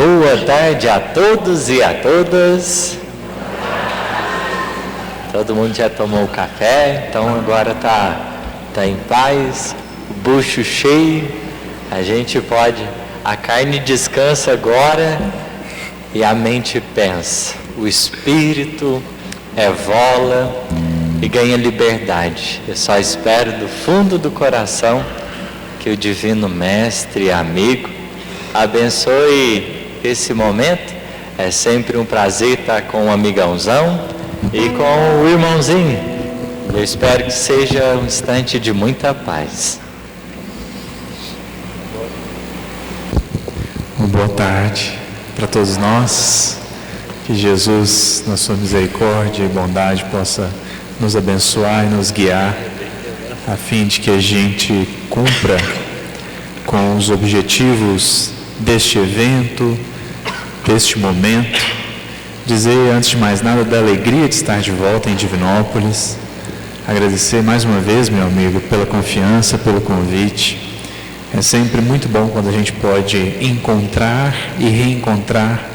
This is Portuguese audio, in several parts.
Boa tarde a todos e a todas. Todo mundo já tomou o café, então agora tá em paz, o bucho cheio, a gente pode, a carne descansa agora e a mente pensa, o espírito evola e ganha liberdade. Eu só espero do fundo do coração que o Divino Mestre e amigo abençoe esse momento. É sempre um prazer estar com o amigãozão e com o irmãozinho. Eu espero que seja um instante de muita paz. Boa tarde para todos nós. Que Jesus, na sua misericórdia e bondade, possa nos abençoar e nos guiar, a fim de que a gente cumpra com os objetivos deste evento, deste momento. Dizer, antes de mais nada, da alegria de estar de volta em Divinópolis. Agradecer mais uma vez, meu amigo, pela confiança, pelo convite. É sempre muito bom quando a gente pode encontrar e reencontrar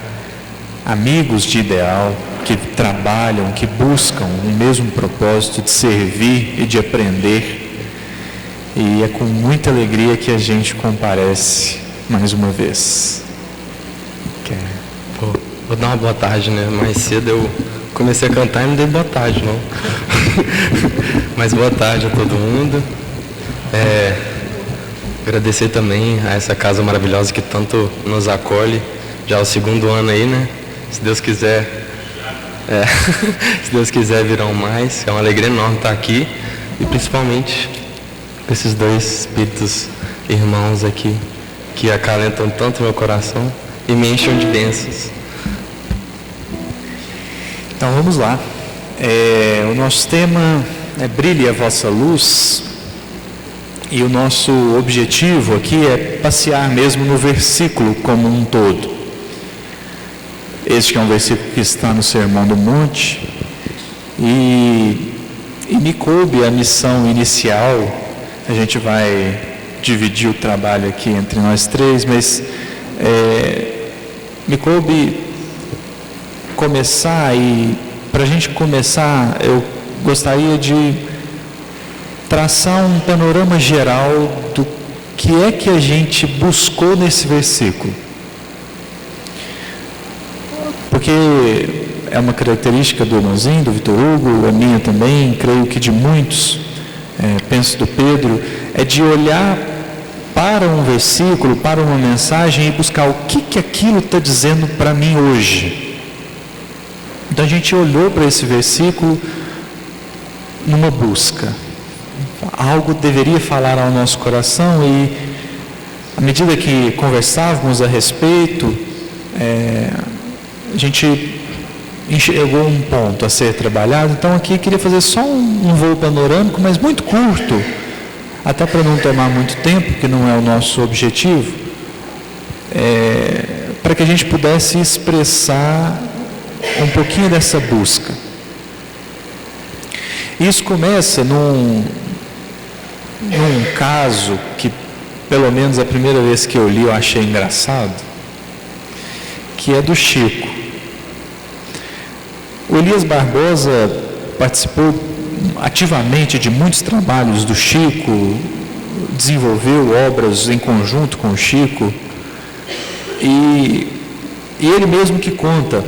amigos de ideal, que trabalham, que buscam o mesmo propósito de servir e de aprender. E é com muita alegria que a gente comparece mais uma vez. Vou dar uma boa tarde, né? Mais cedo eu comecei a cantar e não dei boa tarde, não. Mas boa tarde a todo mundo. Agradecer também a essa casa maravilhosa que tanto nos acolhe. Já é o segundo ano aí, né? Se Deus quiser, se Deus quiser virão mais. É uma alegria enorme estar aqui. E principalmente com esses dois espíritos irmãos aqui, que acalentam tanto meu coração e me enchem de bênçãos. Então vamos lá. O nosso tema é Brilhe a Vossa Luz. E o nosso objetivo aqui é passear mesmo no versículo como um todo. Este que é um versículo que está no Sermão do Monte. E me coube a missão inicial. A gente vai dividir o trabalho aqui entre nós três, mas me coube começar, e para a gente começar eu gostaria de traçar um panorama geral do que é que a gente buscou nesse versículo, porque é uma característica do irmãozinho, do Vitor Hugo, a minha também, creio que de muitos, penso do Pedro, é de olhar para um versículo, para uma mensagem e buscar o que aquilo está dizendo para mim hoje. Então a gente olhou para esse versículo numa busca. Algo deveria falar ao nosso coração, e à medida que conversávamos a respeito, a gente enxergou um ponto a ser trabalhado. Então aqui eu queria fazer só um voo panorâmico, mas muito curto, até para não tomar muito tempo, que não é o nosso objetivo, para que a gente pudesse expressar um pouquinho dessa busca. Isso começa num caso que, pelo menos a primeira vez que eu li, eu achei engraçado, que é do Chico. O Elias Barbosa participou ativamente de muitos trabalhos do Chico, desenvolveu obras em conjunto com o Chico, e ele mesmo que conta,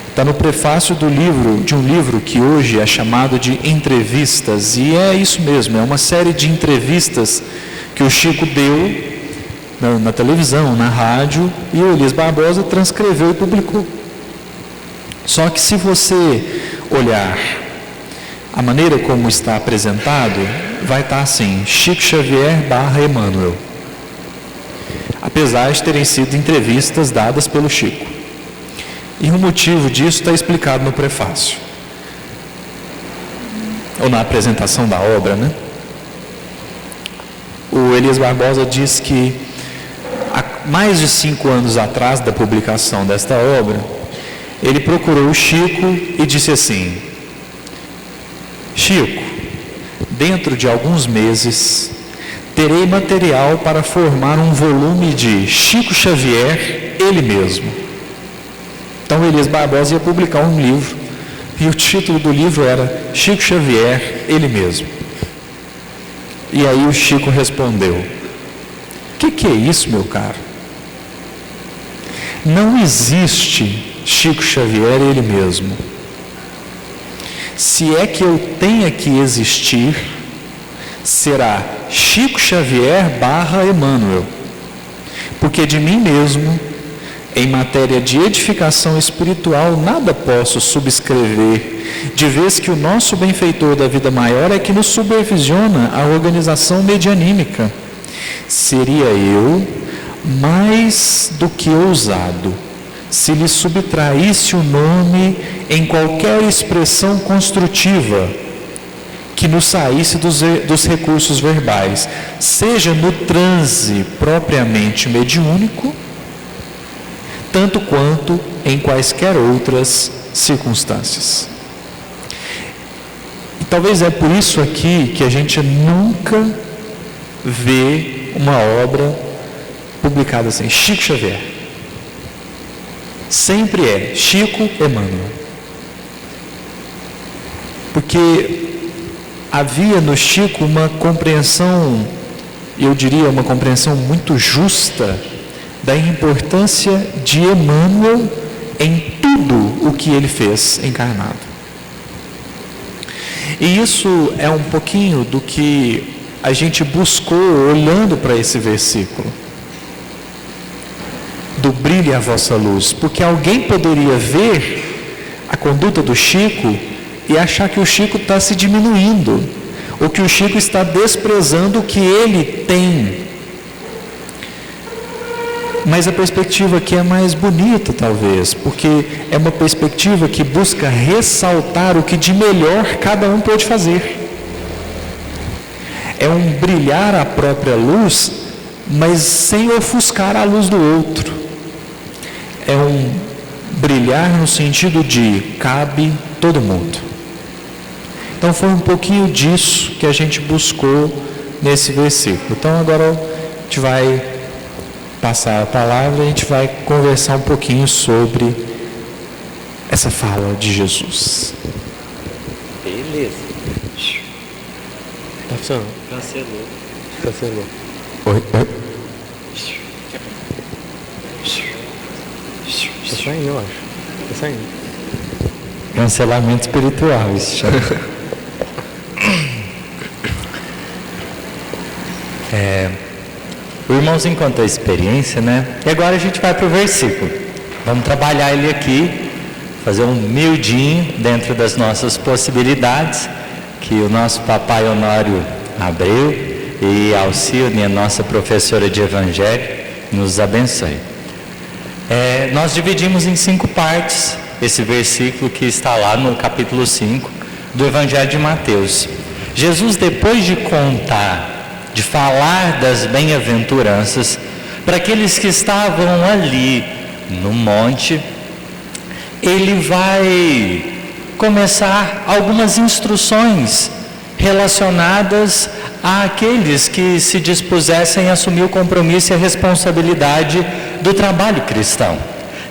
está no prefácio de um livro que hoje é chamado de Entrevistas, e é isso mesmo, é uma série de entrevistas que o Chico deu na televisão, na rádio, e o Elias Barbosa transcreveu e publicou. Só que se você olhar a maneira como está apresentado, vai estar assim: Chico Xavier / Emmanuel, apesar de terem sido entrevistas dadas pelo Chico. E o motivo disso está explicado no prefácio, ou na apresentação da obra, né? O Elias Barbosa diz que há mais de 5 anos atrás da publicação desta obra, ele procurou o Chico e disse assim: Chico, dentro de alguns meses terei material para formar um volume de Chico Xavier ele mesmo. Então Elias Barbosa ia publicar um livro, e o título do livro era Chico Xavier, ele mesmo. E aí o Chico respondeu: o que é isso, meu caro? Não existe Chico Xavier, ele mesmo. Se é que eu tenha que existir, será Chico Xavier / Emmanuel, porque de mim mesmo, em matéria de edificação espiritual, nada posso subscrever, de vez que o nosso benfeitor da vida maior é que nos supervisiona a organização medianímica. Seria eu mais do que ousado se lhe subtraísse o nome em qualquer expressão construtiva que nos saísse dos recursos verbais, seja no transe propriamente mediúnico, tanto quanto em quaisquer outras circunstâncias. E talvez é por isso aqui que a gente nunca vê uma obra publicada assim, Chico Xavier. Sempre é Chico Emmanuel. Porque havia no Chico uma compreensão, eu diria uma compreensão muito justa, da importância de Emmanuel em tudo o que ele fez encarnado. E isso é um pouquinho do que a gente buscou olhando para esse versículo. Do brilhe a vossa luz, porque alguém poderia ver a conduta do Chico e achar que o Chico está se diminuindo, ou que o Chico está desprezando o que ele tem. Mas a perspectiva aqui é mais bonita, talvez, porque é uma perspectiva que busca ressaltar o que de melhor cada um pode fazer. É um brilhar a própria luz, mas sem ofuscar a luz do outro. É um brilhar no sentido de cabe todo mundo. Então foi um pouquinho disso que a gente buscou nesse versículo. Então agora a gente vai passar a palavra e a gente vai conversar um pouquinho sobre essa fala de Jesus. Beleza. Tá funcionando? Cancelou. Oi. Tá saindo, eu acho. Tá saindo. Cancelamento espiritual, isso chama. O irmãozinho contou a experiência, né? E agora a gente vai para o versículo. Vamos trabalhar ele aqui, fazer um miudinho dentro das nossas possibilidades, que o nosso papai Honório Abreu e Alcione, a nossa professora de Evangelho, nos abençoe. Nós dividimos em 5 partes esse versículo que está lá no capítulo 5 do Evangelho de Mateus. Jesus, depois de contar, de falar das bem-aventuranças para aqueles que estavam ali no monte, ele vai começar algumas instruções relacionadas àqueles que se dispusessem a assumir o compromisso e a responsabilidade do trabalho cristão.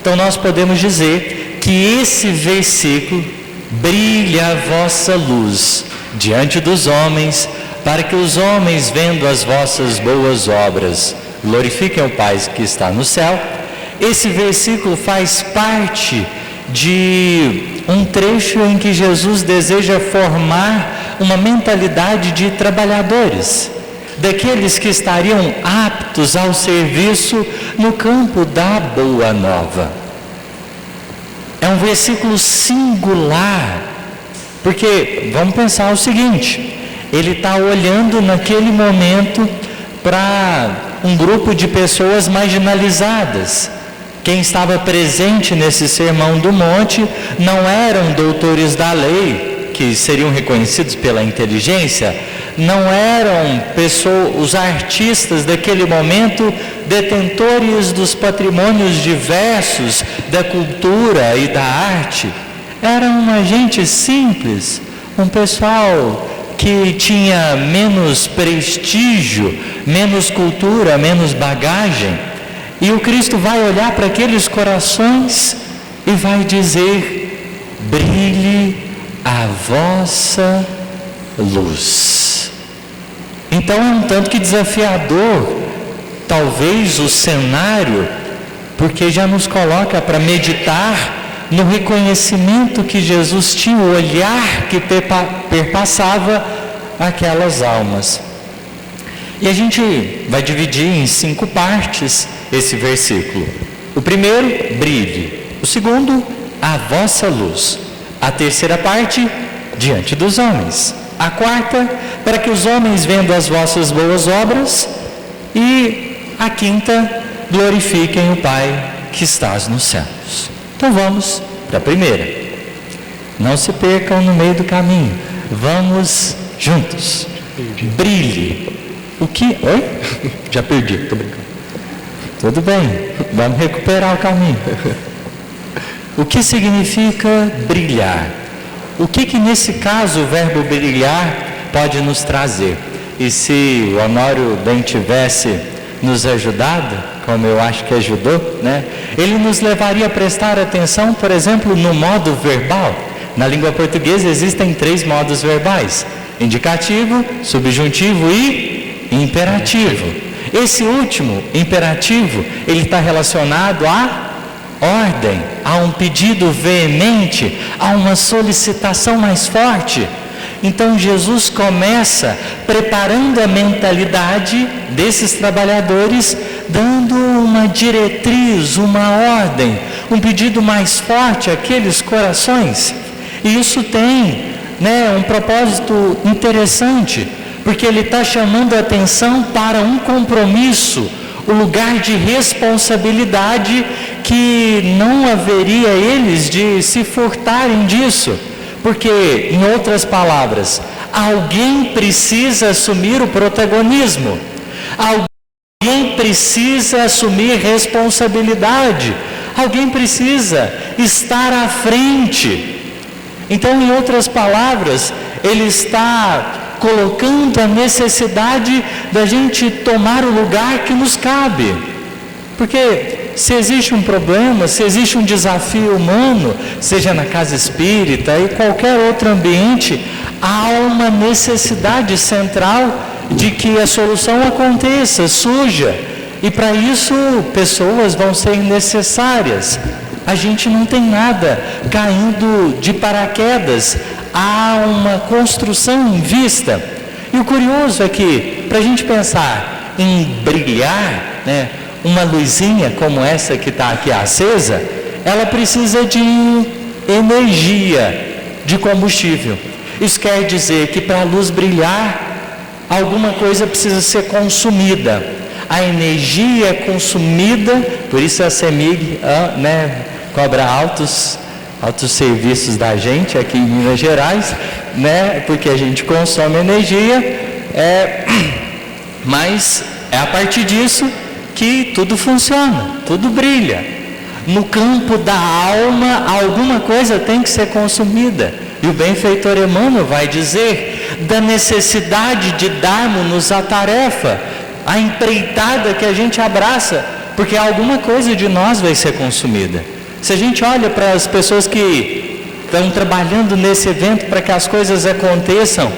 Então nós podemos dizer que esse versículo: brilha a vossa luz diante dos homens, para que os homens, vendo as vossas boas obras, glorifiquem o Pai que está no céu. Esse versículo faz parte de um trecho em que Jesus deseja formar uma mentalidade de trabalhadores, daqueles que estariam aptos ao serviço no campo da boa nova. É um versículo singular, porque vamos pensar o seguinte: ele está olhando naquele momento para um grupo de pessoas marginalizadas. Quem estava presente nesse sermão do monte não eram doutores da lei, que seriam reconhecidos pela inteligência, não eram os artistas daquele momento, detentores dos patrimônios diversos da cultura e da arte. Era uma gente simples, um pessoal que tinha menos prestígio, menos cultura, menos bagagem. E o Cristo vai olhar para aqueles corações e vai dizer: brilhe a vossa luz. Então é um tanto que desafiador, talvez, o cenário, porque já nos coloca para meditar no reconhecimento que Jesus tinha, o olhar que perpassava aquelas almas. E a gente vai dividir em 5 partes esse versículo. O primeiro, brilhe. O segundo, a vossa luz. A terceira parte, diante dos homens. A quarta, para que os homens vendo as vossas boas obras. E a quinta, glorifiquem o Pai que estás nos céus. Então vamos para a primeira. Não se percam no meio do caminho. Vamos juntos. Brilhe. O que? Oi? Já perdi, estou brincando. Tudo bem, vamos recuperar o caminho. O que significa brilhar? O que nesse caso o verbo brilhar pode nos trazer? E se o Honório bem tivesse nos ajudado, como eu acho que ajudou, né? Ele nos levaria a prestar atenção, por exemplo, no modo verbal. Na língua portuguesa existem 3 modos verbais: indicativo, subjuntivo e imperativo. Esse último, imperativo, ele está relacionado à ordem, a um pedido veemente, a uma solicitação mais forte. Então Jesus começa preparando a mentalidade desses trabalhadores, dando uma diretriz, uma ordem, um pedido mais forte àqueles corações. E isso tem, um propósito interessante, porque ele está chamando a atenção para um compromisso, o lugar de responsabilidade que não haveria eles de se furtarem disso. Porque, em outras palavras, alguém precisa assumir o protagonismo, alguém precisa assumir responsabilidade, alguém precisa estar à frente. Então, em outras palavras, ele está colocando a necessidade da gente tomar o lugar que nos cabe. Porque se existe um problema, se existe um desafio humano, seja na casa espírita e qualquer outro ambiente, há uma necessidade central de que a solução aconteça, surja. E para isso, pessoas vão ser necessárias. A gente não tem nada caindo de paraquedas, há uma construção em vista. E o curioso é que, para a gente pensar em brilhar, uma luzinha como essa que está aqui acesa, ela precisa de energia, de combustível. Isso quer dizer que para a luz brilhar, alguma coisa precisa ser consumida. A energia é consumida, por isso a CEMIG cobra altos serviços da gente aqui em Minas Gerais, porque a gente consome energia, mas é a partir disso que tudo funciona, tudo brilha. No campo da alma, alguma coisa tem que ser consumida. E o benfeitor Emmanuel vai dizer da necessidade de darmos-nos a tarefa, a empreitada que a gente abraça, porque alguma coisa de nós vai ser consumida. Se a gente olha para as pessoas que estão trabalhando nesse evento para que as coisas aconteçam,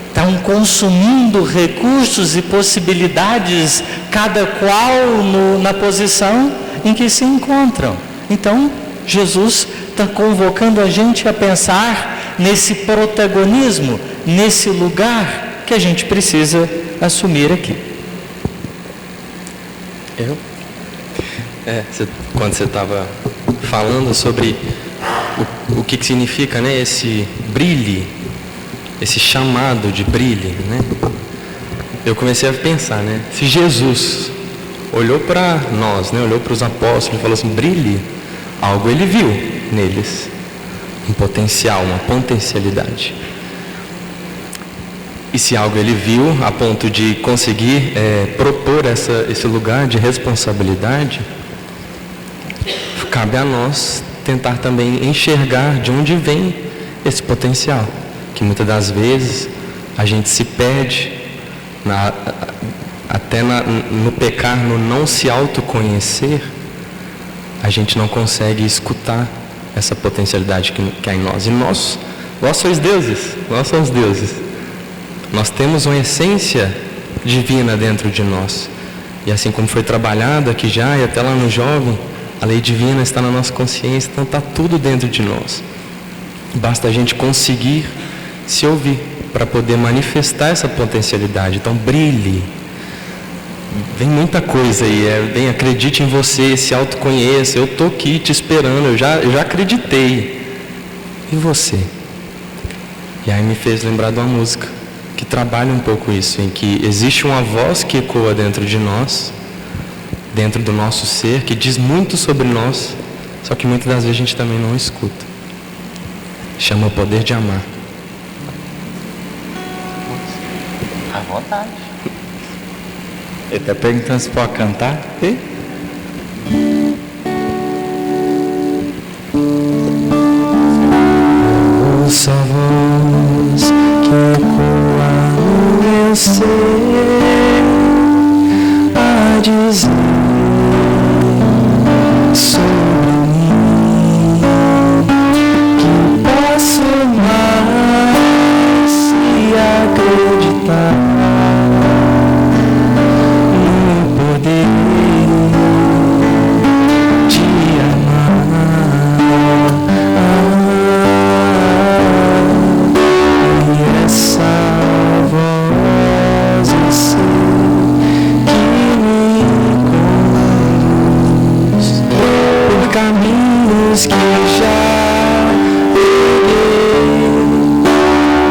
estão consumindo recursos e possibilidades, cada qual na posição em que se encontram. Então, Jesus está convocando a gente a pensar nesse protagonismo, nesse lugar que a gente precisa assumir aqui. Quando você estava falando sobre o que significa, esse brilhe, esse chamado de brilhe, eu comecei a pensar, se Jesus olhou para nós, olhou para os apóstolos e falou assim, brilhe, algo ele viu neles, um potencial, uma potencialidade. E se algo ele viu a ponto de conseguir propor esse lugar de responsabilidade, cabe a nós tentar também enxergar de onde vem esse potencial, que muitas das vezes a gente se perde até no pecar, no não se autoconhecer, a gente não consegue escutar essa potencialidade que há em nós. E nós somos deuses, nós somos deuses. Nós temos uma essência divina dentro de nós. E assim como foi trabalhado aqui já, e até lá no jovem, a lei divina está na nossa consciência, então está tudo dentro de nós. Basta a gente conseguir se ouvir para poder manifestar essa potencialidade. Então brilhe. Vem muita coisa aí, bem, acredite em você, se autoconheça. Eu estou aqui te esperando, eu já acreditei. E você? E aí me fez lembrar de uma música que trabalha um pouco isso, em que existe uma voz que ecoa dentro de nós, dentro do nosso ser, que diz muito sobre nós, só que muitas das vezes a gente também não escuta. Chama o poder de amar. À vontade. Ele está perguntando se pode cantar. E? Ouça a voz que ecoa no meu ser a dizer sobre mim que posso mais se acreditar no poder de amar. E essa voz eu sei que me conduz por caminhos que já peguei.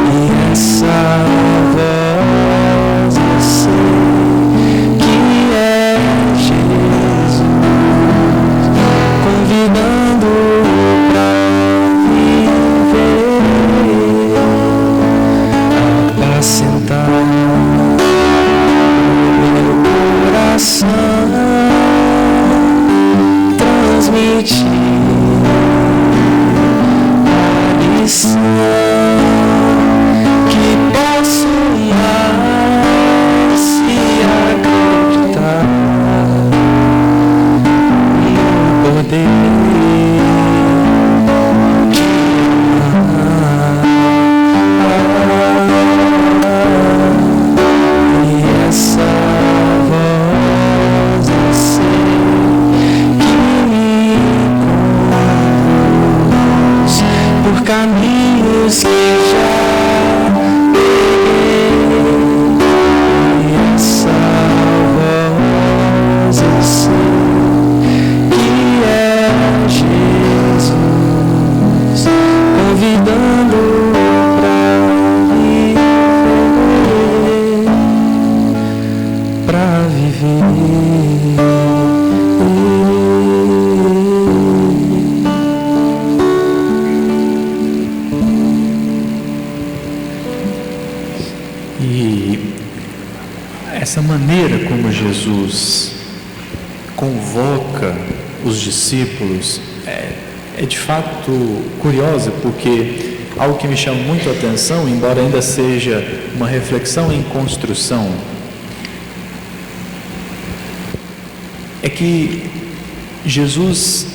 E essa voz eu sei que é Jesus convidando pra viver, apacentar o meu coração, transmitir a lição que posso mais se acreditar no poder de amar. E essa voz eu sei que me conduz por caminhos que já peguei. E essa voz eu sei que é Jesus convidando pra viver. E essa maneira como Jesus convoca os discípulos é de fato curiosa, porque algo que me chama muito a atenção, embora ainda seja uma reflexão em construção, é que Jesus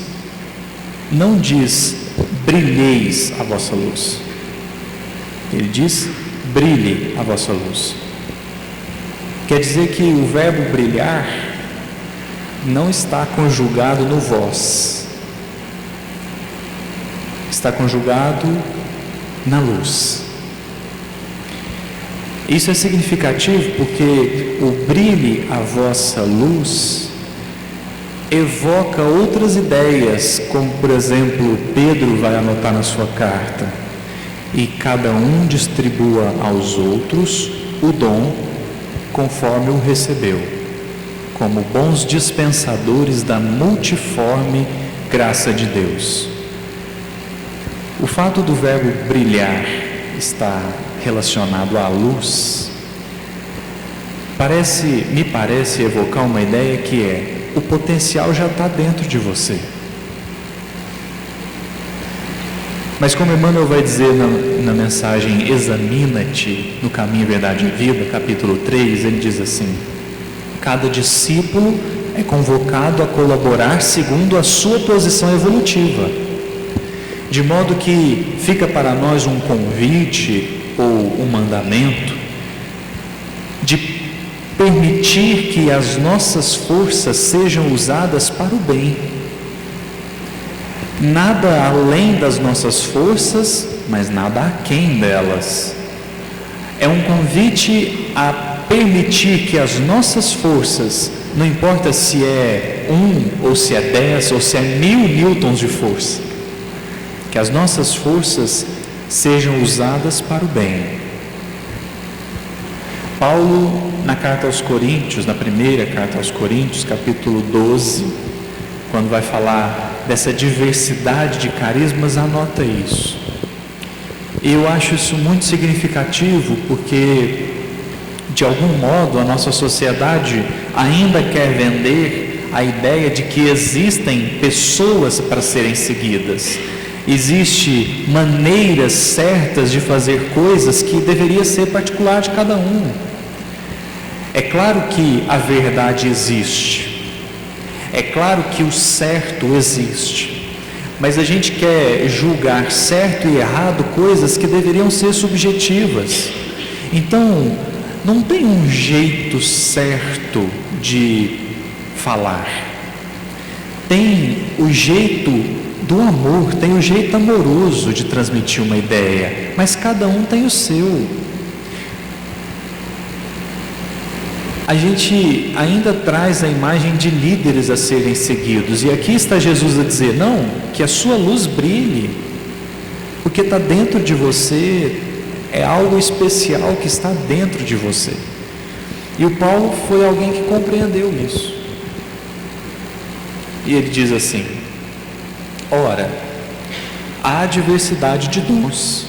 não diz brilheis a vossa luz. Ele diz brilhe a vossa luz. Quer dizer que o verbo brilhar não está conjugado no vós, está conjugado na luz. Isso é significativo porque o brilhe a vossa luz evoca outras ideias, como por exemplo Pedro vai anotar na sua carta: e cada um distribua aos outros o dom conforme o recebeu, como bons dispensadores da multiforme graça de Deus. O fato do verbo brilhar estar relacionado à luz me parece evocar uma ideia que é: o potencial já está dentro de você. Mas como Emmanuel vai dizer na mensagem Examina-te no Caminho, Verdade e Vida, capítulo 3, ele diz assim: Cada discípulo é convocado a colaborar segundo a sua posição evolutiva. De modo que fica para nós um convite ou um mandamento de permitir que as nossas forças sejam usadas para o bem. Nada além das nossas forças, mas nada aquém delas. É um convite a permitir que as nossas forças, não importa se é 1 ou se é 10 ou se é 1000 newtons de força, que as nossas forças sejam usadas para o bem. Paulo, na carta aos Coríntios, na primeira carta aos Coríntios, capítulo 12, quando vai falar dessa diversidade de carismas, anota isso. Eu acho isso muito significativo porque, de algum modo, a nossa sociedade ainda quer vender a ideia de que existem pessoas para serem seguidas. Existem maneiras certas de fazer coisas que deveria ser particular de cada um. É claro que a verdade existe. É claro que o certo existe. Mas a gente quer julgar certo e errado coisas que deveriam ser subjetivas. Então, não tem um jeito certo de falar. Tem o jeito do amor, tem o jeito amoroso de transmitir uma ideia, mas cada um tem o seu. A gente ainda traz a imagem de líderes a serem seguidos, e aqui está Jesus a dizer, não, que a sua luz brilhe, porque está dentro de você, é algo especial que está dentro de você. E o Paulo foi alguém que compreendeu isso. E ele diz assim: ora, há diversidade de dons,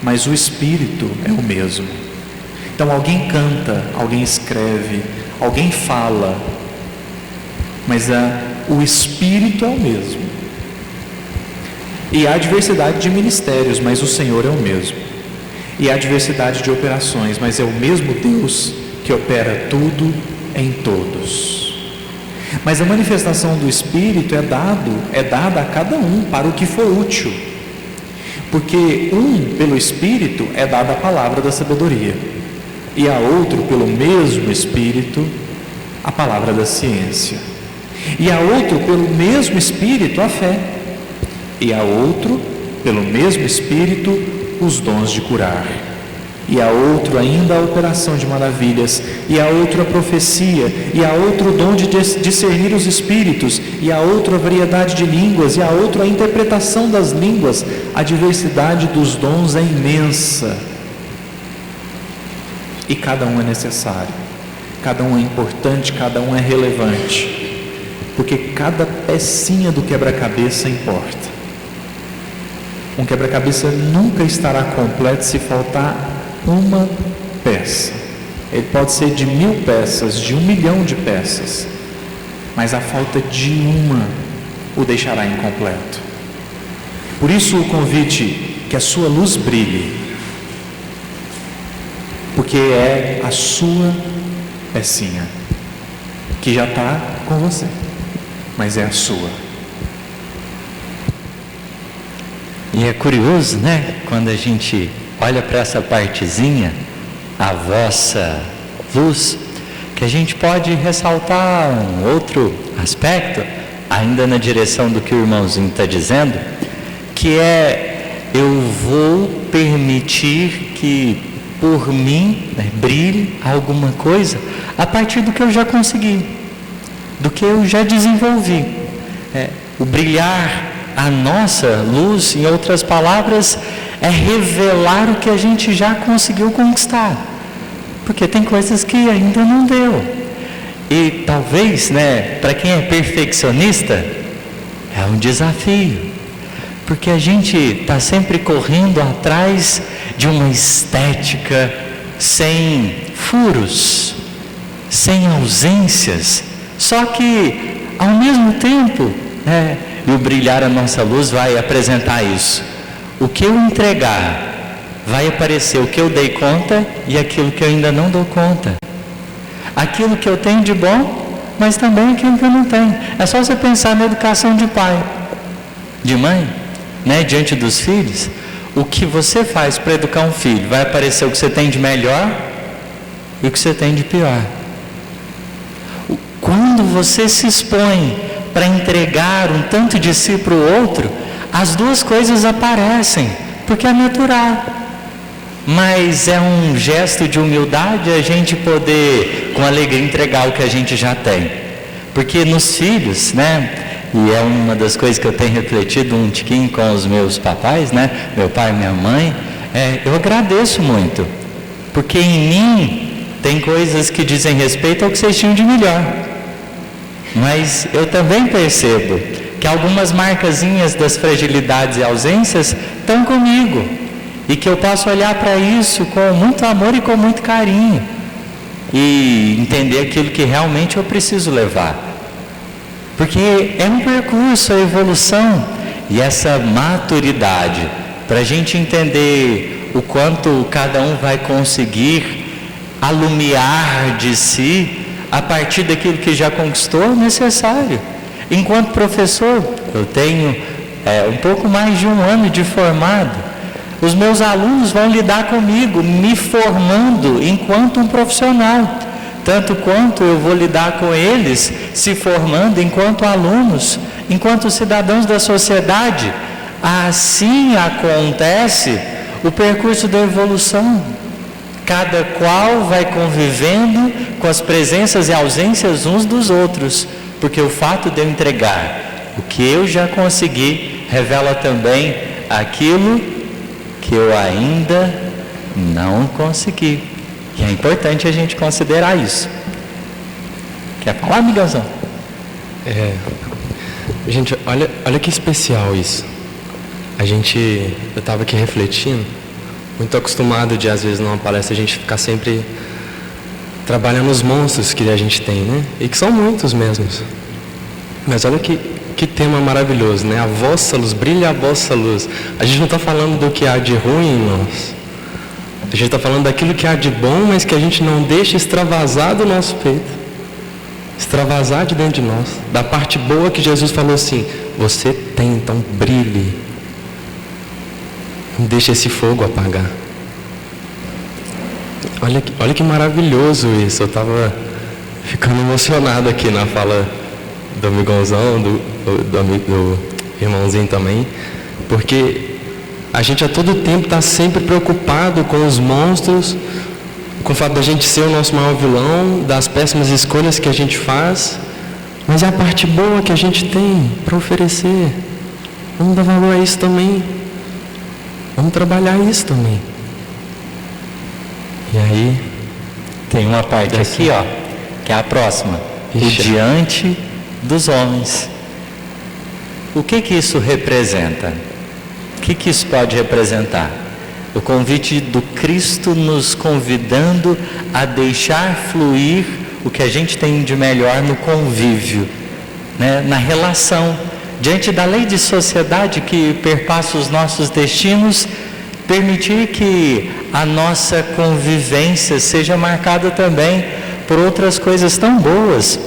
mas o Espírito é o mesmo. Então alguém canta, alguém escreve, alguém fala, mas o Espírito é o mesmo. E há diversidade de ministérios, mas o Senhor é o mesmo. E há diversidade de operações, mas é o mesmo Deus que opera tudo em todos. Mas a manifestação do Espírito é dada a cada um para o que for útil. Porque pelo Espírito é dada a palavra da sabedoria, e a outro, pelo mesmo Espírito, a palavra da ciência, e a outro, pelo mesmo Espírito, a fé, e a outro, pelo mesmo Espírito, os dons de curar, e a outro ainda a operação de maravilhas, e a outro a profecia, e a outro o dom de discernir os espíritos, e a outro a variedade de línguas, e a outro a interpretação das línguas. A diversidade dos dons é imensa, e cada um é necessário, cada um é importante, cada um é relevante, porque cada pecinha do quebra-cabeça importa. Um quebra-cabeça nunca estará completo se faltar uma peça. Ele pode ser de 1000 peças, de 1 milhão de peças, mas a falta de uma o deixará incompleto. Por isso o convite, que a sua luz brilhe, porque é a sua pecinha, que já está com você, mas é a sua. E é curioso, né? Quando a gente olha para essa partezinha, a vossa luz, que a gente pode ressaltar um outro aspecto, ainda na direção do que o irmãozinho está dizendo, que é: eu vou permitir que por mim, né, brilhe alguma coisa a partir do que eu já consegui, do que eu já desenvolvi. O brilhar, a nossa luz, em outras palavras, é revelar o que a gente já conseguiu conquistar, porque tem coisas que ainda não deu. E talvez, né, para quem é perfeccionista, é um desafio, porque a gente está sempre correndo atrás de uma estética sem furos, sem ausências, só que ao mesmo tempo, e o brilhar a nossa luz vai apresentar isso. O que eu entregar, vai aparecer o que eu dei conta e aquilo que eu ainda não dou conta. aquilo que eu tenho de bom, mas também aquilo que eu não tenho. É só você pensar na educação de pai, de mãe, né, diante dos filhos. O que você faz para educar um filho, vai aparecer o que você tem de melhor e o que você tem de pior. Quando você se expõe para entregar um tanto de si para o outro, as duas coisas aparecem, porque é natural. Mas é um gesto de humildade a gente poder, com alegria, entregar o que a gente já tem. Porque nos filhos, né? E é uma das coisas que eu tenho refletido um tiquinho com os meus papais, né? Meu pai e minha mãe. Eu agradeço muito. Porque em mim tem coisas que dizem respeito ao que vocês tinham de melhor. Mas eu também percebo que algumas marcazinhas das fragilidades e ausências estão comigo. E que eu posso olhar para isso com muito amor e com muito carinho. E entender aquilo que realmente eu preciso levar. Porque é um percurso, a evolução e essa maturidade, para a gente entender o quanto cada um vai conseguir alumiar de si a partir daquilo que já conquistou, é necessário. Enquanto professor, eu tenho um pouco mais de 1 ano de formado. Os meus alunos vão lidar comigo, me formando enquanto um profissional. Tanto quanto eu vou lidar com eles, se formando enquanto alunos, enquanto cidadãos da sociedade. Assim acontece o percurso da evolução. Cada qual vai convivendo com as presenças e ausências uns dos outros, porque o fato de eu entregar o que eu já consegui revela também aquilo que eu ainda não consegui. E é importante a gente considerar isso. Quer falar, amigãozão? Gente, olha que especial isso. Eu estava aqui refletindo, muito acostumado de, às vezes, numa palestra, a gente ficar sempre trabalhando os monstros que a gente tem, né? E que são muitos mesmos. Mas olha que tema maravilhoso, né? A vossa luz, brilha a vossa luz. A gente não está falando do que há de ruim, irmãos. A gente está falando daquilo que há de bom, mas que a gente não deixa extravasar do nosso peito. Extravasar de dentro de nós. Da parte boa que Jesus falou assim, você tem, então brilhe. Não deixa esse fogo apagar. Olha que maravilhoso isso. Eu estava ficando emocionado aqui na fala do amigãozão, do irmãozinho também. Porque a gente a todo tempo está sempre preocupado com os monstros, com o fato da gente ser o nosso maior vilão, das péssimas escolhas que a gente faz, mas é a parte boa que a gente tem para oferecer. Vamos dar valor a isso também. Vamos trabalhar isso também. E aí, tem uma parte aqui, ó, que é a próxima. O diante dos homens. O que isso representa? O que isso pode representar? O convite do Cristo nos convidando a deixar fluir o que a gente tem de melhor no convívio, né? Na relação, diante da lei de sociedade que perpassa os nossos destinos, permitir que a nossa convivência seja marcada também por outras coisas tão boas.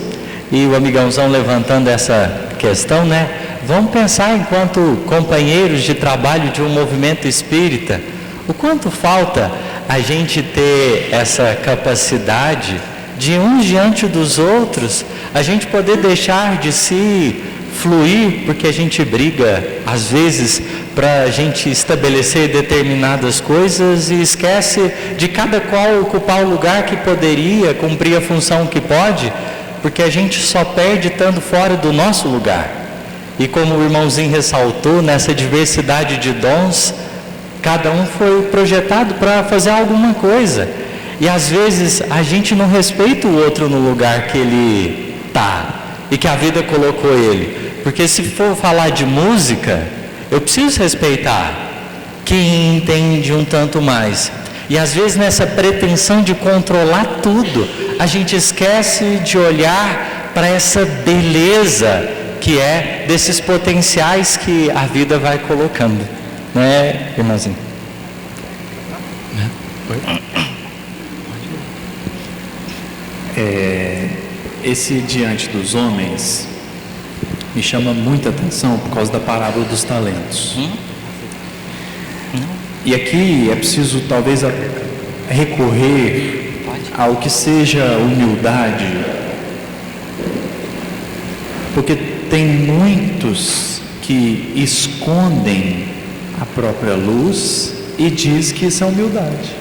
E o amigãozão levantando essa questão, né? Vamos pensar enquanto companheiros de trabalho de um movimento espírita, o quanto falta a gente ter essa capacidade de uns diante dos outros, a gente poder deixar de se fluir, porque a gente briga às vezes para a gente estabelecer determinadas coisas e esquece de cada qual ocupar o lugar que poderia, cumprir a função que pode, porque a gente só perde estando fora do nosso lugar. E como o irmãozinho ressaltou, nessa diversidade de dons, cada um foi projetado para fazer alguma coisa. E às vezes a gente não respeita o outro no lugar que ele está e que a vida colocou ele. Porque se for falar de música, eu preciso respeitar quem entende um tanto mais. E às vezes nessa pretensão de controlar tudo, a gente esquece de olhar para essa beleza que é desses potenciais que a vida vai colocando, não é, irmãzinho? Esse diante dos homens me chama muita atenção por causa da parábola dos talentos. E aqui é preciso talvez recorrer ao que seja humildade, porque tem muitos que escondem a própria luz e diz que isso é humildade.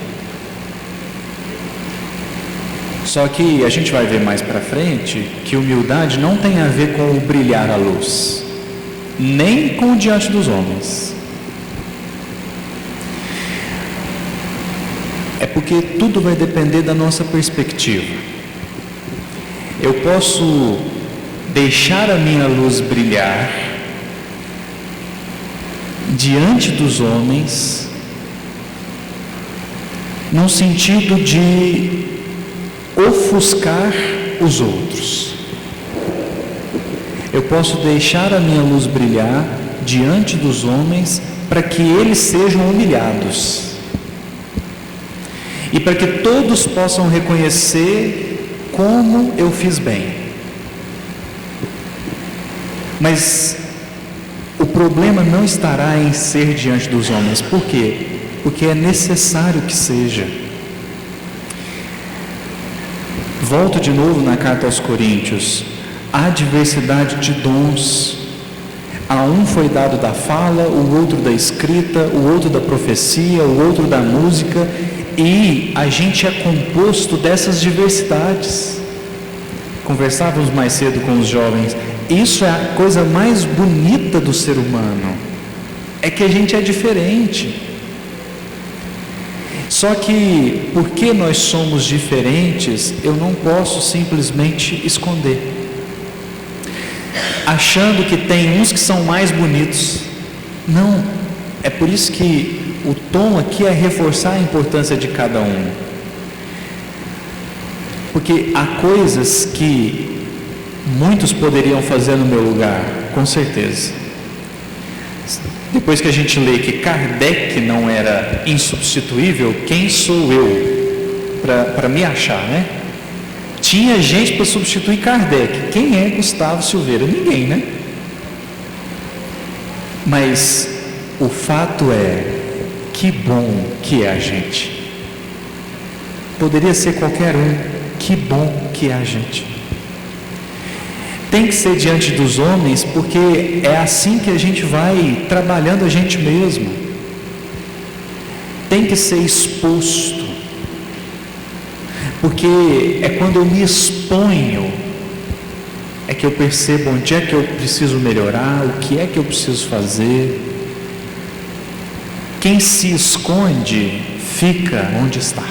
Só que a gente vai ver mais para frente que humildade não tem a ver com o brilhar a luz, nem com o diante dos homens. É porque tudo vai depender da nossa perspectiva. Eu posso deixar a minha luz brilhar diante dos homens, num sentido de ofuscar os outros. Eu posso deixar a minha luz brilhar diante dos homens para que eles sejam humilhados e para que todos possam reconhecer como eu fiz bem. Mas o problema não estará em ser diante dos homens. Por quê? Porque é necessário que seja. Volto de novo na carta aos Coríntios. Há diversidade de dons. A um foi dado da fala, o outro da escrita, o outro da profecia, o outro da música, e a gente é composto dessas diversidades. Conversávamos mais cedo com os jovens. Isso é a coisa mais bonita do ser humano, é que a gente é diferente. Só que, porque nós somos diferentes, eu não posso simplesmente esconder, achando que tem uns que são mais bonitos. Não, é por isso que o tom aqui é reforçar a importância de cada um, porque há coisas que muitos poderiam fazer no meu lugar, com certeza. Depois que a gente lê que Kardec não era insubstituível, quem sou eu para me achar, né? Tinha gente para substituir Kardec. Quem é Gustavo Silveira? Ninguém, né? Mas o fato é, que bom que é a gente. Poderia ser qualquer um. Que bom que é a gente. Tem que ser diante dos homens, porque é assim que a gente vai trabalhando a gente mesmo. Tem que ser exposto, porque é quando eu me exponho é que eu percebo onde é que eu preciso melhorar, o que é que eu preciso fazer. Quem se esconde fica onde está.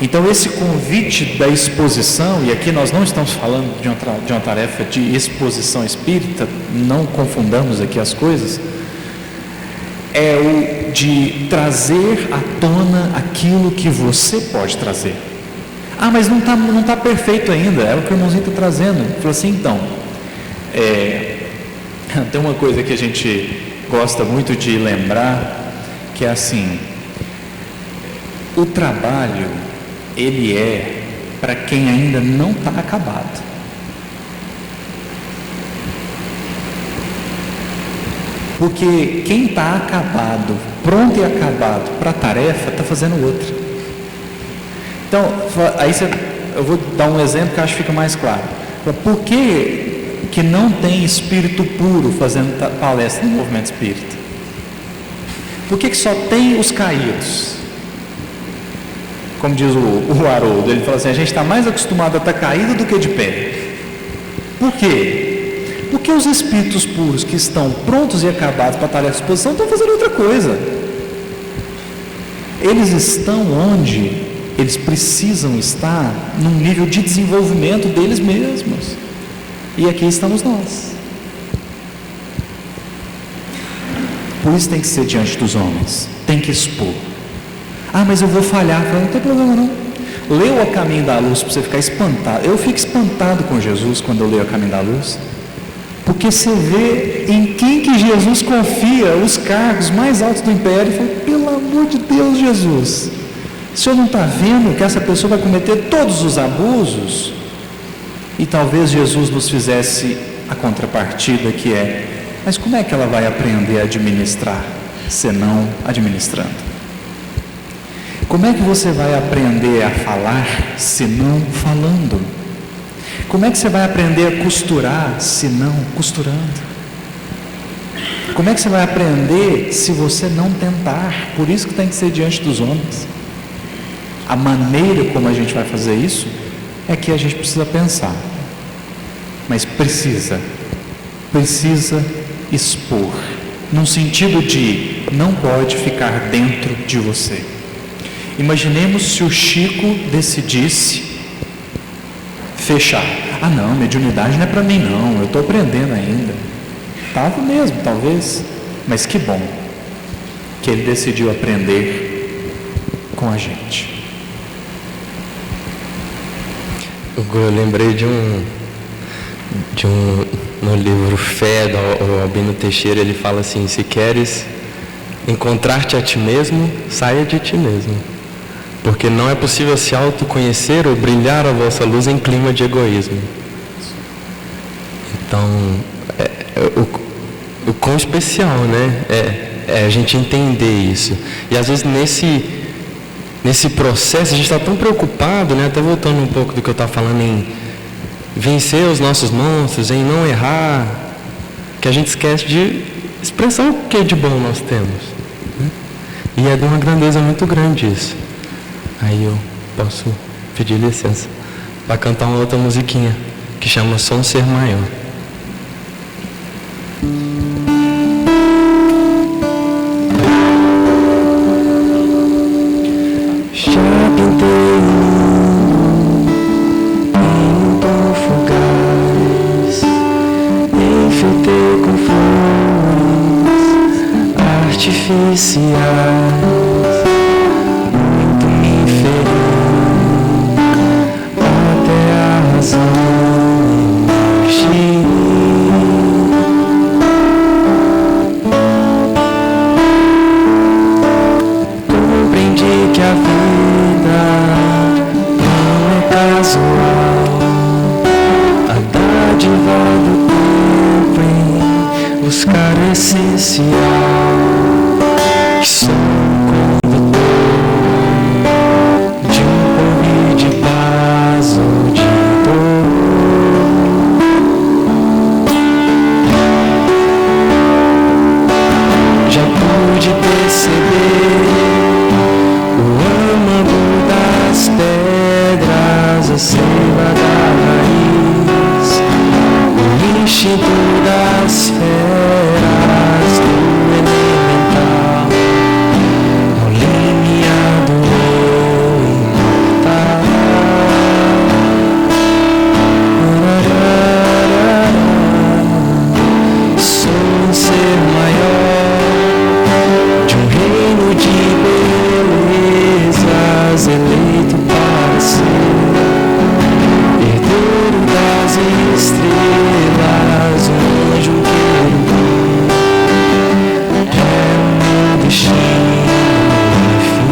Então esse convite da exposição, e aqui nós não estamos falando de uma tarefa de exposição espírita, não confundamos aqui as coisas, é o de trazer à tona aquilo que você pode trazer. Ah, mas não tá perfeito ainda, é o que o irmãozinho está trazendo. Ele falou assim, então, tem uma coisa que a gente gosta muito de lembrar, que é assim, o trabalho, ele é para quem ainda não está acabado. Porque quem está acabado, pronto e acabado para a tarefa, está fazendo outra. Então, aí eu vou dar um exemplo que eu acho que fica mais claro. Por que não tem espírito puro fazendo palestra no movimento espírita? Por que só tem os caídos? Como diz o Haroldo, ele fala assim, a gente está mais acostumado a estar caído do que de pé. Por quê? Porque os espíritos puros que estão prontos e acabados para a tarefa de exposição estão fazendo outra coisa. Eles estão onde eles precisam estar, num nível de desenvolvimento deles mesmos. E aqui estamos nós. Por isso tem que ser diante dos homens, tem que expor. Ah, mas eu vou falhar. Não tem problema não. Leu A Caminho da Luz para você ficar espantado. Eu fico espantado com Jesus quando eu leio A Caminho da Luz, porque você vê em quem que Jesus confia os cargos mais altos do império. E fala, pelo amor de Deus, Jesus, O senhor não está vendo que essa pessoa vai cometer todos os abusos? E talvez Jesus nos fizesse a contrapartida, que é: mas como é que ela vai aprender a administrar, senão administrando? Como é que você vai aprender a falar, senão falando? Como é que você vai aprender a costurar, senão costurando? Como é que você vai aprender se você não tentar? Por isso que tem que ser diante dos homens. A maneira como a gente vai fazer isso é que a gente precisa pensar, mas precisa expor, num sentido de não pode ficar dentro de você. Imaginemos se o Chico decidisse fechar. Ah não, mediunidade não é para mim não, eu estou aprendendo ainda. Estava mesmo, talvez, mas que bom que ele decidiu aprender com a gente. Eu lembrei de um no livro Fé, do Albino Teixeira, ele fala assim: se queres encontrar-te a ti mesmo, saia de ti mesmo, porque não é possível se autoconhecer ou brilhar a vossa luz em clima de egoísmo. Então, o quão especial, né? É a gente entender isso. E às vezes nesse processo a gente está tão preocupado, né? Até voltando um pouco do que eu estava falando, em vencer os nossos monstros, em não errar, que a gente esquece de expressar o que de bom nós temos, né? E é de uma grandeza muito grande isso. Aí eu posso pedir licença para cantar uma outra musiquinha que chama Som Ser Maior. Já pintei o mundo em um tom fugaz, enfeitei com flores artificiais. Muito me feri, até a razão emergir. Compreendi que a vida não é casual, a dádiva do tempo em buscar o essencial, que sou um condutor de um porvir de paz ou de dor. Já pude perceber o âmago das pedras, a seiva da raiz, o instinto das feras do elemental, no limiar do eu imortal. Sou um ser maior de um reino de belezas, eleito para ser herdeiro das estrelas, um anjo querubim. É o meu destino, enfim.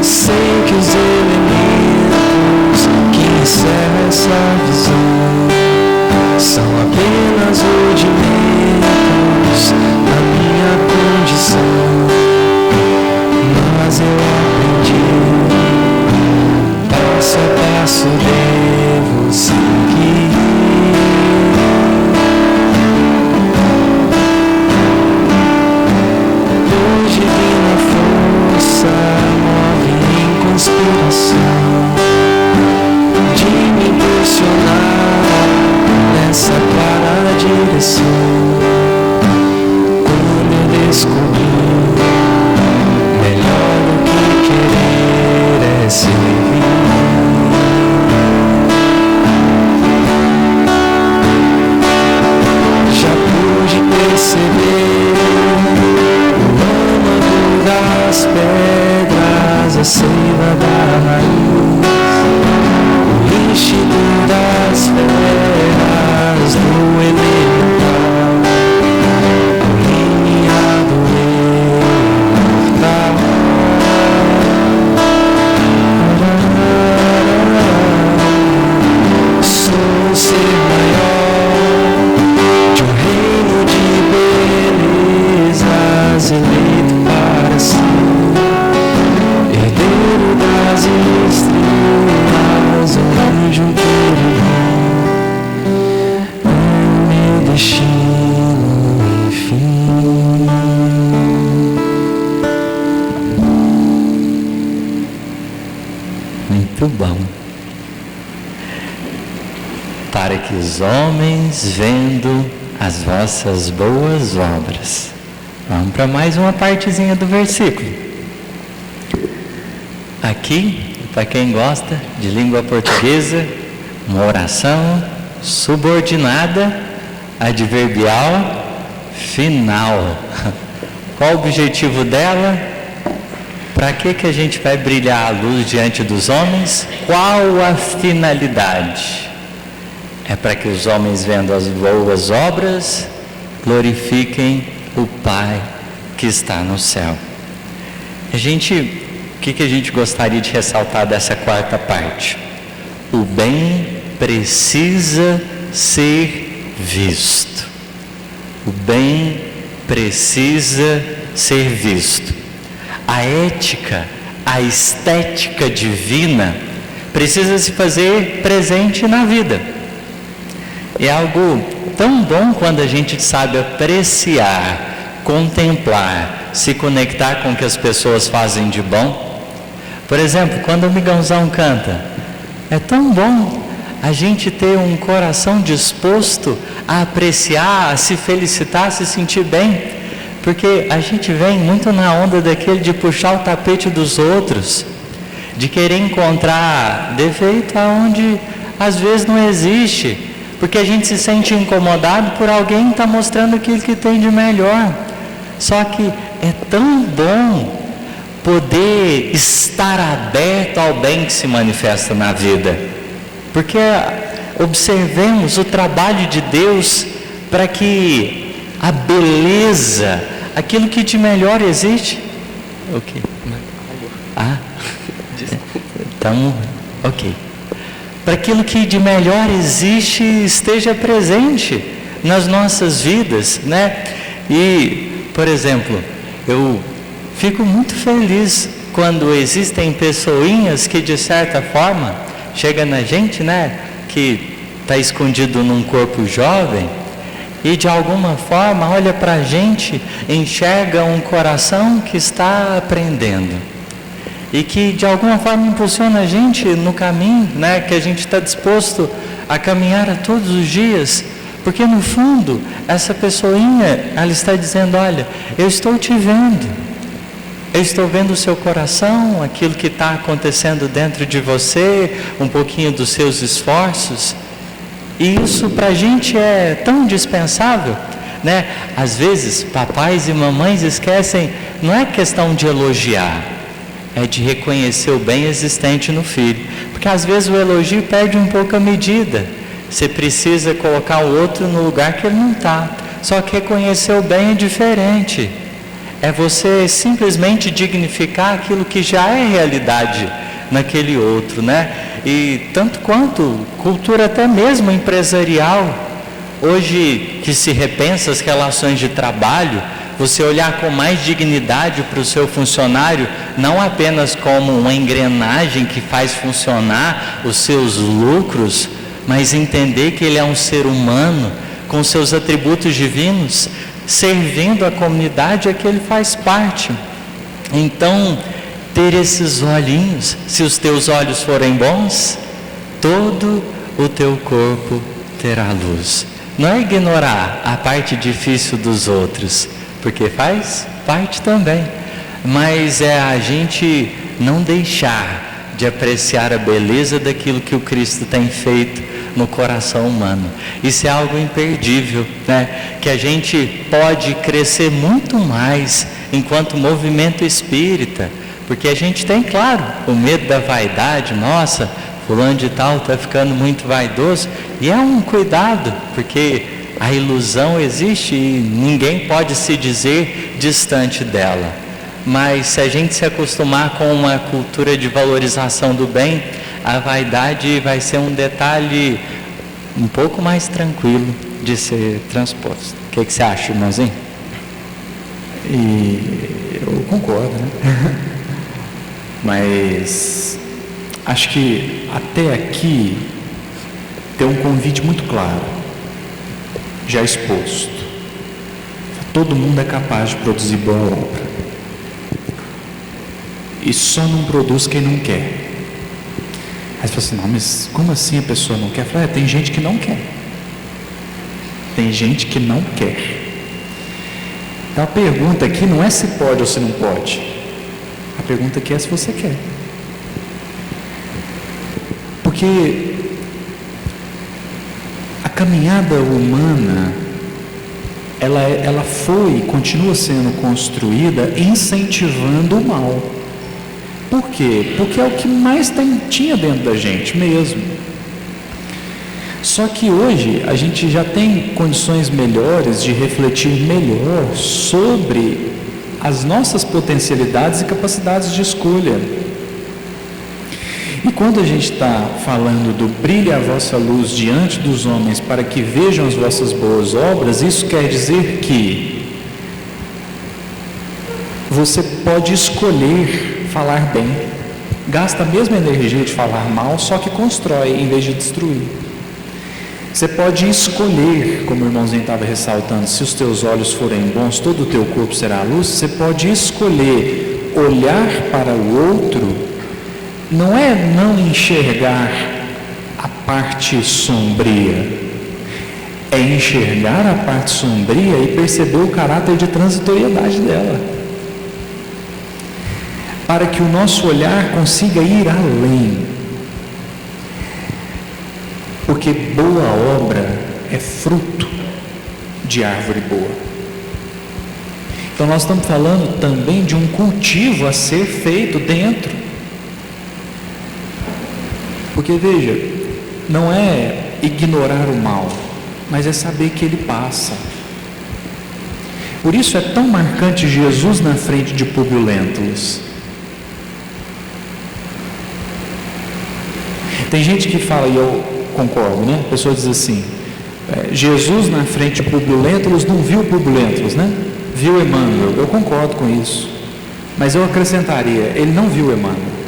Sei que os elementos que encerram essa visão são apenas rudimentos da minha condição, mas eu aprendi, passo a passo devo seguir. Pois divina força move em conspiração de me impulsionar nessa clara direção. Quando eu descobri, melhor do que querer é servir. Já pude perceber o âmago das pedras, a seiva da raiz, o instinto das feras do elemental, o Muito bom. Para que os homens, vendo as vossas boas obras. Vamos para mais uma partezinha do versículo. Aqui, para quem gosta de língua portuguesa, uma oração subordinada, adverbial, final. Qual o objetivo dela? Para que a gente vai brilhar a luz diante dos homens? Qual a finalidade? É para que os homens, vendo as boas obras, glorifiquem o Pai que está no céu. O que a gente gostaria de ressaltar dessa quarta parte? O bem precisa ser visto. O bem precisa ser visto. A ética, a estética divina precisa se fazer presente na vida. É algo tão bom quando a gente sabe apreciar, contemplar, se conectar com o que as pessoas fazem de bom. Por exemplo, quando o amigãozão canta, é tão bom a gente ter um coração disposto a apreciar, a se felicitar, a se sentir bem, porque a gente vem muito na onda daquele de puxar o tapete dos outros, de querer encontrar defeito aonde às vezes não existe, porque a gente se sente incomodado por alguém que está mostrando aquilo que tem de melhor. Só que é tão bom poder estar aberto ao bem que se manifesta na vida, porque observemos o trabalho de Deus para que a beleza, aquilo que de melhor existe, para aquilo que de melhor existe esteja presente nas nossas vidas, né? E, por exemplo, eu fico muito feliz quando existem pessoinhas que de certa forma chega na gente, né, que está escondido num corpo jovem e de alguma forma olha para a gente, enxerga um coração que está aprendendo e que de alguma forma impulsiona a gente no caminho, né, que a gente está disposto a caminhar a todos os dias, porque no fundo essa pessoinha, ela está dizendo: olha, eu estou te vendo, eu estou vendo o seu coração, aquilo que está acontecendo dentro de você, um pouquinho dos seus esforços. E isso para a gente é tão indispensável, né? Às vezes papais e mamães esquecem, não é questão de elogiar, é de reconhecer o bem existente no filho, porque às vezes o elogio perde um pouco a medida, você precisa colocar o outro no lugar que ele não está. Só que reconhecer o bem é diferente, é você simplesmente dignificar aquilo que já é realidade naquele outro, né? E tanto quanto cultura até mesmo empresarial, hoje que se repensa as relações de trabalho, você olhar com mais dignidade para o seu funcionário, não apenas como uma engrenagem que faz funcionar os seus lucros, mas entender que ele é um ser humano com seus atributos divinos, servindo a comunidade a que ele faz parte. Então, ter esses olhinhos, se os teus olhos forem bons, todo o teu corpo terá luz. Não é ignorar a parte difícil dos outros, porque faz parte também, mas é a gente não deixar de apreciar a beleza daquilo que o Cristo tem feito no coração humano. Isso é algo imperdível, né? Que a gente pode crescer muito mais enquanto movimento espírita, porque a gente tem, claro, o medo da vaidade. Nossa, fulano de tal está ficando muito vaidoso, e é um cuidado, porque a ilusão existe e ninguém pode se dizer distante dela. Mas se a gente se acostumar com uma cultura de valorização do bem, a vaidade vai ser um detalhe um pouco mais tranquilo de ser transposto. O que você acha, irmãozinho? E eu concordo, né? Mas acho que até aqui tem um convite muito claro, já exposto. Todo mundo é capaz de produzir boa obra, e só não produz quem não quer. assim, não, mas como assim a pessoa não quer? Eu falei, tem gente que não quer. Tem gente que não quer. Então a pergunta aqui não é se pode ou se não pode. A pergunta aqui é se você quer. Porque a caminhada humana, ela foi e continua sendo construída incentivando o mal. Por quê? Porque é o que mais tinha dentro da gente mesmo. Só que hoje a gente já tem condições melhores de refletir melhor sobre as nossas potencialidades e capacidades de escolha. E quando a gente está falando do brilhe a vossa luz diante dos homens para que vejam as vossas boas obras, isso quer dizer que você pode escolher falar bem, gasta a mesma energia de falar mal, só que constrói em vez de destruir. Você pode escolher, como o irmãozinho estava ressaltando, se os teus olhos forem bons, todo o teu corpo será luz. Você pode escolher olhar para o outro, não é não enxergar a parte sombria, é enxergar a parte sombria e perceber o caráter de transitoriedade dela, para que o nosso olhar consiga ir além. Porque boa obra é fruto de árvore boa. Então nós estamos falando também de um cultivo a ser feito dentro. Porque veja, não é ignorar o mal, mas é saber que ele passa. Por isso é tão marcante Jesus na frente de Públio Lentulus. Tem gente que fala, e eu concordo, né? A pessoa diz assim, Jesus na frente de Públio Lentulus não viu Públio Lentulus, né? Viu Emmanuel. Eu concordo com isso, mas eu acrescentaria, ele não viu Emmanuel,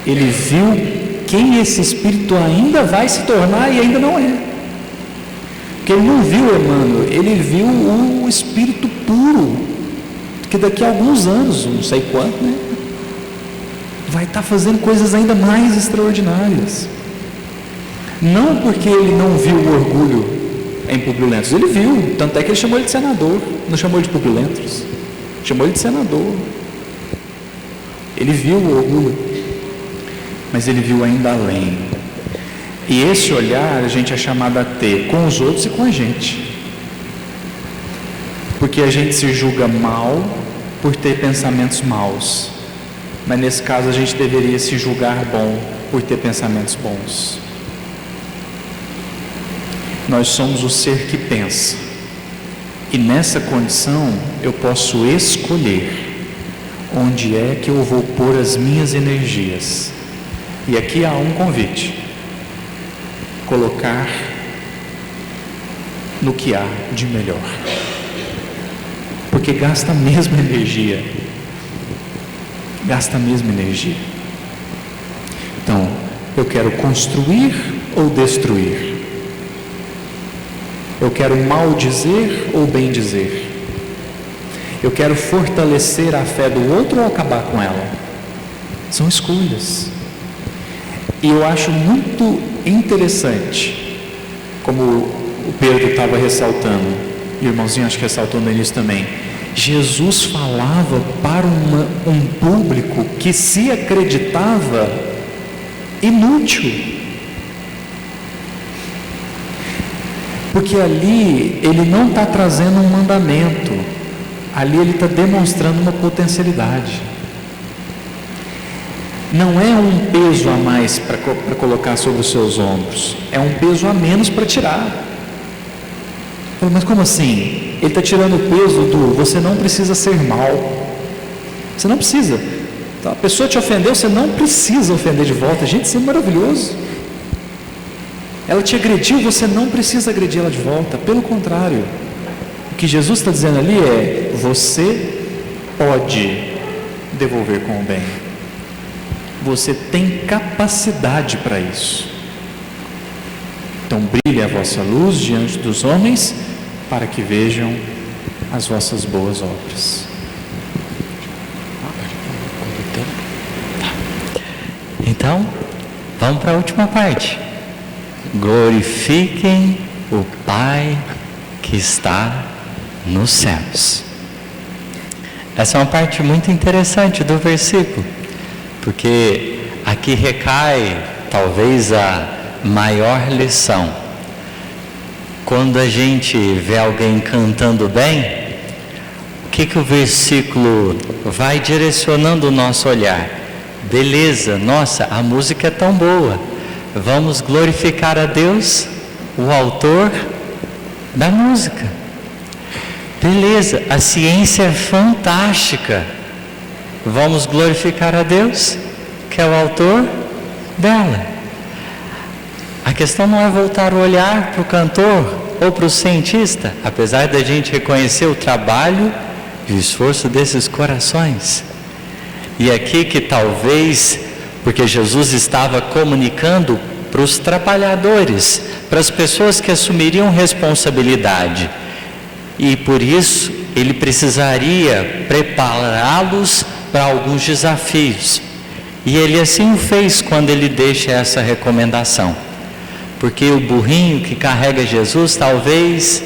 ele viu quem esse espírito ainda vai se tornar e ainda não é. Porque ele não viu Emmanuel, ele viu o espírito puro, que daqui a alguns anos, não sei quanto, né, vai estar fazendo coisas ainda mais extraordinárias. Não porque ele não viu o orgulho em Públio Lentulus, ele viu, tanto é que ele chamou ele de senador, não chamou ele de Públio Lentulus, chamou ele de senador. Ele viu o orgulho, mas ele viu ainda além. E esse olhar a gente é chamado a ter com os outros e com a gente, porque a gente se julga mal por ter pensamentos maus, mas nesse caso a gente deveria se julgar bom por ter pensamentos bons. Nós somos o ser que pensa, e nessa condição eu posso escolher onde é que eu vou pôr as minhas energias. E aqui há um convite: colocar no que há de melhor, porque gasta a mesma energia, gasta a mesma energia. Então, eu quero construir ou destruir? Eu quero maldizer ou bendizer? Eu quero fortalecer a fé do outro ou acabar com ela? São escolhas. E eu acho muito interessante, como o Pedro estava ressaltando, e o irmãozinho acho que ressaltou no início também, Jesus falava para um público que se acreditava inútil. Porque ali ele não está trazendo um mandamento, ali ele está demonstrando uma potencialidade. Não é um peso a mais para colocar sobre os seus ombros, é um peso a menos para tirar. Mas como assim? Ele está tirando o peso do você não precisa ser mal. Você não precisa. Então, a pessoa te ofendeu, você não precisa ofender de volta. Gente, isso é maravilhoso. Ela te agrediu, você não precisa agredir ela de volta. Pelo contrário, o que Jesus está dizendo ali é: você pode devolver com o bem. Você tem capacidade para isso. Então brilhe a vossa luz diante dos homens, para que vejam as vossas boas obras. Então, Vamos para a última parte. Glorifiquem o Pai que está nos céus. Essa é uma parte muito interessante do versículo, porque aqui recai talvez a maior lição. Quando a gente vê alguém cantando bem, o que o versículo vai direcionando o nosso olhar? Beleza, nossa, a música é tão boa, vamos glorificar a Deus, o autor da música. Beleza, a ciência é fantástica, vamos glorificar a Deus, que é o autor dela. A questão não é voltar o olhar para o cantor ou para o cientista, apesar da gente reconhecer o trabalho e o esforço desses corações. E aqui que talvez, porque Jesus estava comunicando para os trabalhadores, para as pessoas que assumiriam responsabilidade, e por isso ele precisaria prepará-los para alguns desafios. E ele assim o fez quando ele deixa essa recomendação. Porque o burrinho que carrega Jesus talvez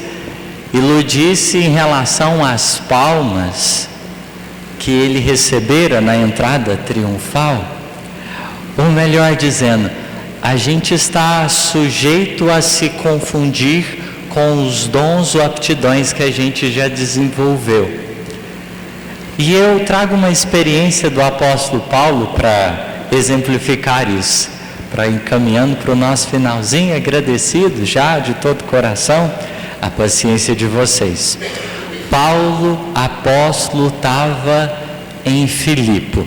iludisse em relação às palmas que ele recebera na entrada triunfal. Ou melhor dizendo, a gente está sujeito a se confundir com os dons ou aptidões que a gente já desenvolveu. E eu trago uma experiência do apóstolo Paulo para exemplificar isso, para ir encaminhando para o nosso finalzinho, agradecido já de todo o coração a paciência de vocês. Paulo, apóstolo, estava em Filipe.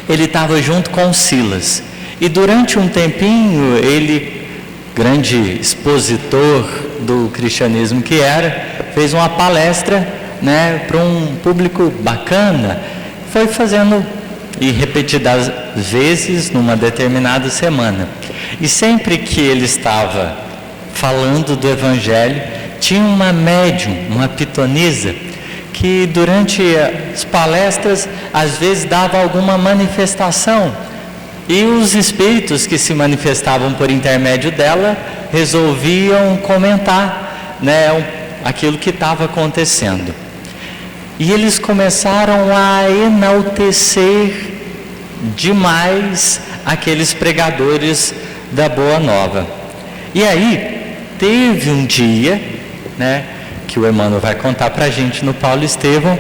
Ele estava junto com Silas. E durante um tempinho, ele, grande expositor do cristianismo que era, fez uma palestra, para um público bacana. Foi fazendo e repetidas vezes numa determinada semana. E sempre que ele estava falando do Evangelho, tinha uma médium, uma pitonisa, que durante as palestras às vezes dava alguma manifestação, e os espíritos que se manifestavam por intermédio dela resolviam comentar aquilo que estava acontecendo. E eles começaram a enaltecer demais aqueles pregadores da Boa Nova. E aí teve um dia, que o Emmanuel vai contar para a gente no Paulo Estevão,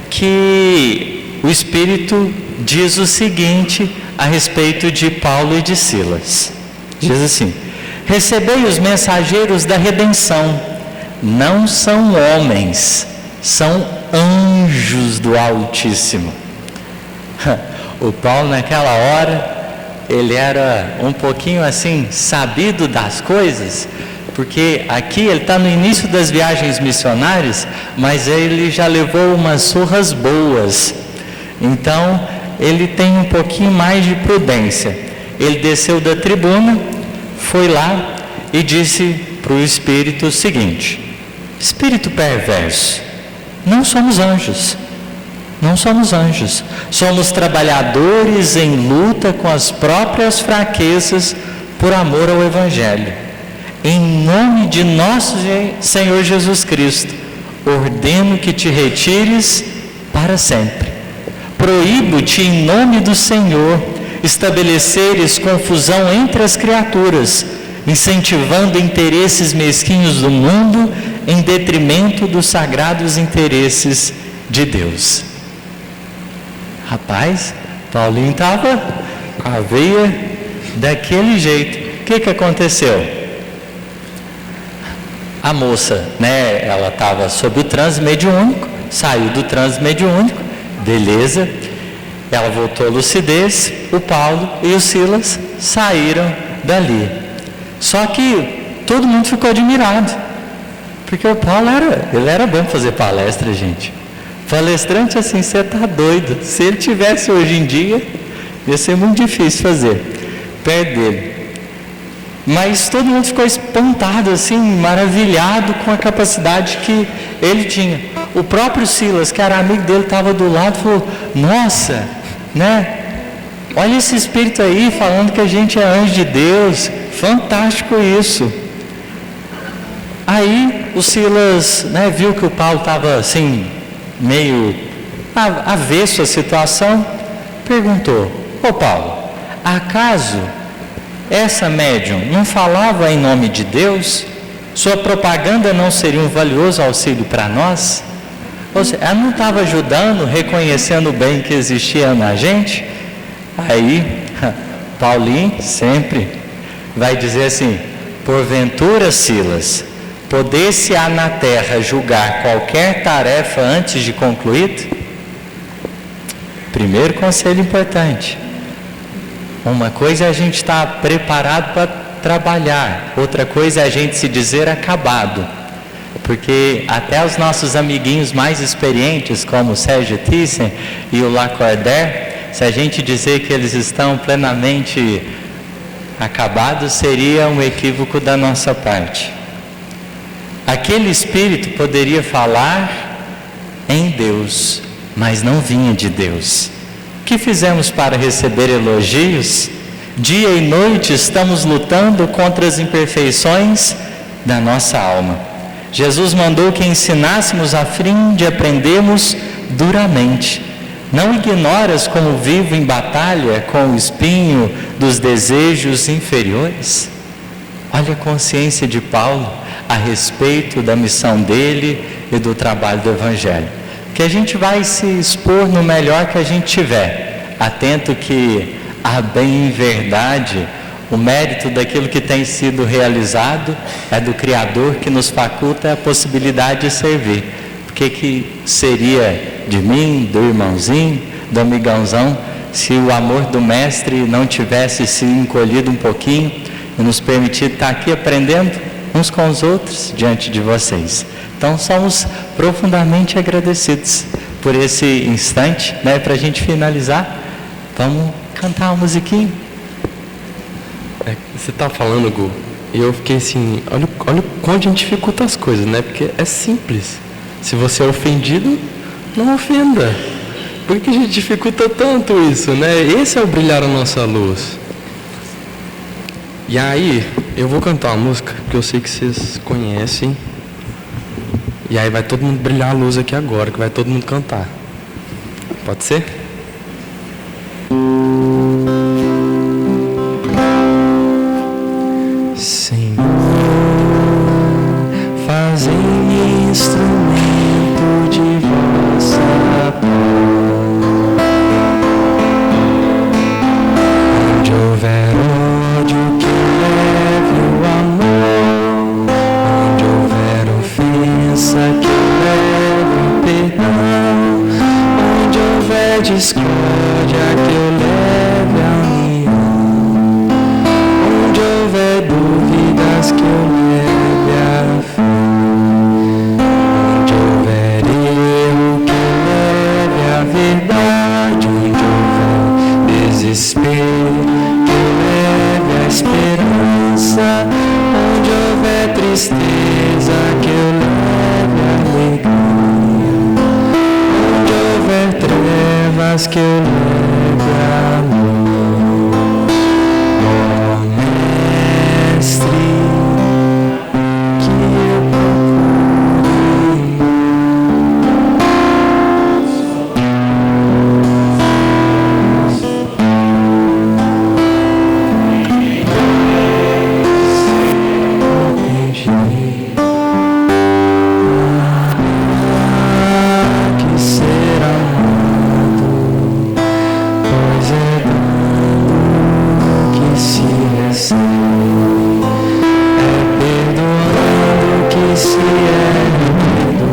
que o Espírito diz o seguinte a respeito de Paulo e de Silas. Diz assim: recebei os mensageiros da redenção, não são homens, são anjos do Altíssimo. O Paulo naquela hora, ele era um pouquinho assim, sabido das coisas, porque aqui ele está no início das viagens missionárias, mas ele já levou umas surras boas, então ele tem um pouquinho mais de prudência. Ele desceu da tribuna, foi lá e disse para o Espírito o seguinte: Espírito perverso, não somos anjos, não somos anjos, somos trabalhadores em luta com as próprias fraquezas por amor ao Evangelho. Em nome de nosso Senhor Jesus Cristo, ordeno que te retires para sempre. Proíbo-te em nome do Senhor estabeleceres confusão entre as criaturas, incentivando interesses mesquinhos do mundo em detrimento dos sagrados interesses de Deus. Rapaz, Paulinho estava com a veia daquele jeito. O que aconteceu? A moça, ela estava sob o transe mediúnico, saiu do transe mediúnico, beleza, ela voltou à lucidez, o Paulo e o Silas saíram dali. Só que todo mundo ficou admirado, porque o Paulo era bom fazer palestra, gente. Palestrante assim, você está doido. Se ele tivesse hoje em dia, ia ser muito difícil fazer perto dele. Mas todo mundo ficou espantado, assim, maravilhado com a capacidade que ele tinha. O próprio Silas, que era amigo dele, estava do lado e falou: nossa, Olha esse espírito aí falando que a gente é anjo de Deus. Fantástico isso. Aí o Silas, né, viu que o Paulo estava assim, meio avesso à situação, perguntou: ô Paulo, acaso essa médium não falava em nome de Deus? Sua propaganda não seria um valioso auxílio para nós? Ou seja, ela não estava ajudando, reconhecendo o bem que existia na gente? Aí, Paulinho sempre vai dizer assim: porventura, Silas, poder-se-á na terra julgar qualquer tarefa antes de concluída? Primeiro conselho importante. Uma coisa é a gente estar preparado para trabalhar, outra coisa é a gente se dizer acabado. Porque até os nossos amiguinhos mais experientes, como o Sérgio Thyssen e o Lacordaire, se a gente dizer que eles estão plenamente acabados, seria um equívoco da nossa parte. Aquele espírito poderia falar em Deus, mas não vinha de Deus. O que fizemos para receber elogios? Dia e noite estamos lutando contra as imperfeições da nossa alma. Jesus mandou que ensinássemos a fim de aprendermos duramente. Não ignoras como vivo em batalha com o espinho dos desejos inferiores? Olha a consciência de Paulo a respeito da missão dele e do trabalho do Evangelho. Que a gente vai se expor no melhor que a gente tiver, atento que a bem verdade, o mérito daquilo que tem sido realizado é do Criador, que nos faculta a possibilidade de servir. Porque que seria de mim, do irmãozinho, do amigãozão, se o amor do Mestre não tivesse se encolhido um pouquinho e nos permitido estar aqui aprendendo uns com os outros diante de vocês. Então somos profundamente agradecidos por esse instante, né? Para a gente finalizar, vamos cantar uma musiquinha. Você tá falando, Gu, e eu fiquei assim, olha o quão a gente dificulta as coisas, né? Porque é simples. Se você é ofendido, não ofenda. Por que a gente dificulta tanto isso, né? Esse é o brilhar a nossa luz. E aí, eu vou cantar uma música que eu sei que vocês conhecem. E aí vai todo mundo brilhar a luz aqui agora, que vai todo mundo cantar. Pode ser? Senhor, fazem-me instrumento de vossa paz. Onde houver ódio, que leve o amor. Onde houver ofensa, que leve o perdão. Onde houver discórdia, que eu leve a união. Onde houver dúvidas, que eu leve a fé. Onde houver erro, que eu leve a verdade. Onde houver desespero, que eu leve a esperança. Onde houver tristeza, que eu leve a alegria. Onde houver trevas, que eu leve a luz. Ó Mestre, que eu procure. Que ser amado, pois é dando que se recebe, é perdoando que se é perdoado,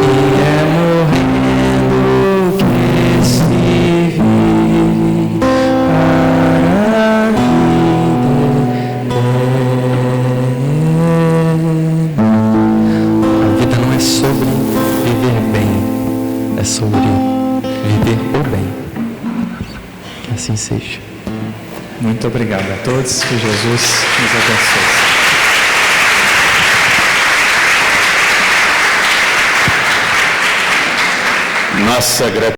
e é morrendo que se vive para a vida eterna. A vida não é sobre viver bem, é sobre viver o bem. Que assim seja. Muito obrigado a todos, que Jesus nos abençoe. Nossa gratidão.